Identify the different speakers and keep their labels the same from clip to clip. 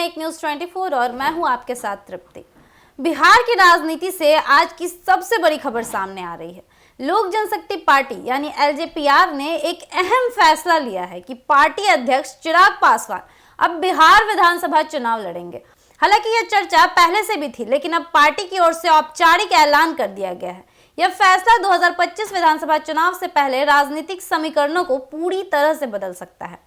Speaker 1: एक न्यूज 24 और मैं हूं आपके साथ तृप्ति। बिहार की राजनीति से आज की सबसे बड़ी खबर सामने आ रही है। लोक जनशक्ति पार्टी यानी एलजेपीआर ने एक अहम फैसला लिया है कि पार्टी अध्यक्ष चिराग पासवान अब बिहार विधानसभा चुनाव लड़ेंगे। हालांकि यह चर्चा पहले से भी थी, लेकिन अब पार्टी की ओर से औपचारिक ऐलान कर दिया गया है। यह फैसला 2025 विधानसभा चुनाव से पहले राजनीतिक समीकरणों को पूरी तरह से बदल सकता है।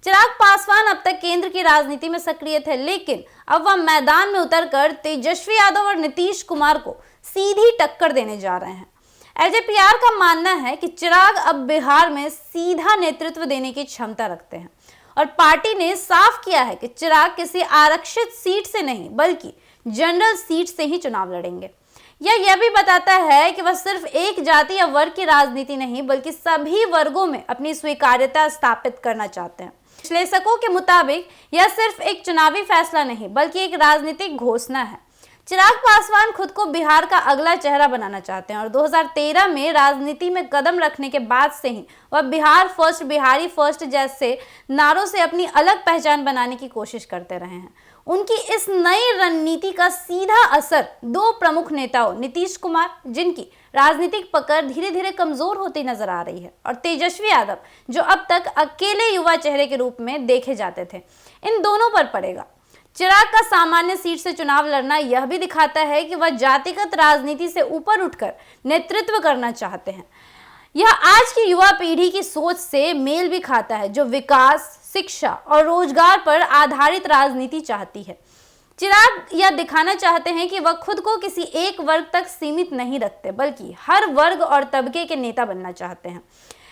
Speaker 1: चिराग पासवान अब तक केंद्र की राजनीति में सक्रिय थे, लेकिन अब वह मैदान में उतरकर तेजस्वी यादव और नीतीश कुमार को सीधी टक्कर देने जा रहे हैं। एलजेपीआर का मानना है कि चिराग अब बिहार में सीधा नेतृत्व देने की क्षमता रखते हैं और पार्टी ने साफ किया है कि चिराग किसी आरक्षित सीट से नहीं बल्कि जनरल सीट से ही चुनाव लड़ेंगे। यह भी बताता है कि वह सिर्फ एक जाति या वर्ग की राजनीति नहीं बल्कि सभी वर्गों में अपनी स्वीकार्यता स्थापित करना चाहते हैं। विश्लेषकों के मुताबिक यह सिर्फ एक चुनावी फैसला नहीं बल्कि एक राजनीतिक घोषणा है। चिराग पासवान खुद को बिहार का अगला चेहरा बनाना चाहते हैं और 2013 में राजनीति में कदम रखने के बाद से ही वह बिहार फर्स्ट, बिहारी फर्स्ट जैसे नारों से अपनी अलग पहचान बनाने की कोशिश करते रहे हैं। उनकी इस नई रणनीति का सीधा असर दो प्रमुख नेताओं नीतीश कुमार, जिनकी राजनीतिक पकड़ धीरे धीरे कमजोर होती नजर आ रही है, और तेजस्वी यादव, जो अब तक अकेले युवा चेहरे के रूप में देखे जाते थे, इन दोनों पर पड़ेगा। चिराग का सामान्य सीट से चुनाव लड़ना यह भी दिखाता है कि वह जातिगत राजनीति से ऊपर उठकर नेतृत्व करना चाहते हैं। यह आज की युवा पीढ़ी की सोच से मेल भी खाता है, जो विकास, शिक्षा और रोजगार पर आधारित राजनीति चाहती है। चिराग यह दिखाना चाहते हैं कि वह खुद को किसी एक वर्ग तक सीमित नहीं रखते बल्कि हर वर्ग और तबके के नेता बनना चाहते हैं।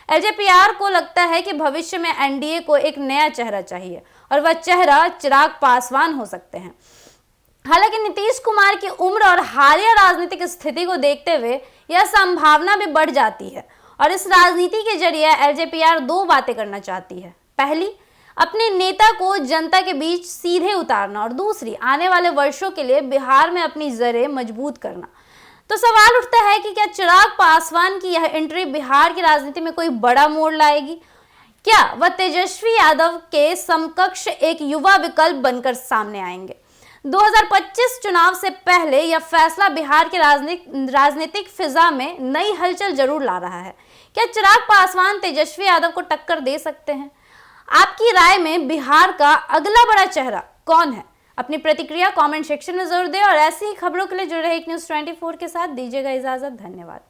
Speaker 1: एलजेपीआर को लगता है कि भविष्य में एनडीए को एक नया चेहरा चाहिए और वह चेहरा चिराग पासवान हो सकते हैं। हालांकि नीतीश कुमार की उम्र और हालिया राजनीतिक स्थिति को देखते हुए यह संभावना भी बढ़ जाती है और इस राजनीति के जरिए एलजेपीआर दो बातें करना चाहती है। पहली, अपने नेता को जनता के बीच सीधे उतारना, और दूसरी, आने वाले वर्षों के लिए बिहार में अपनी जड़ें मजबूत करना। तो सवाल उठता है कि क्या चिराग पासवान की यह एंट्री बिहार की राजनीति में कोई बड़ा मोड़ लाएगी? क्या वह तेजस्वी यादव के समकक्ष एक युवा विकल्प बनकर सामने आएंगे? 2025 चुनाव से पहले यह फैसला बिहार के राजनीतिक फिजा में नई हलचल जरूर ला रहा है। क्या चिराग पासवान तेजस्वी यादव को टक्कर दे सकते हैं? आपकी राय में बिहार का अगला बड़ा चेहरा कौन है? अपनी प्रतिक्रिया कमेंट सेक्शन में जरूर दें और ऐसी ही खबरों के लिए जुड़े रहे एक न्यूज 24 के साथ। दीजिएगा इजाजत। धन्यवाद।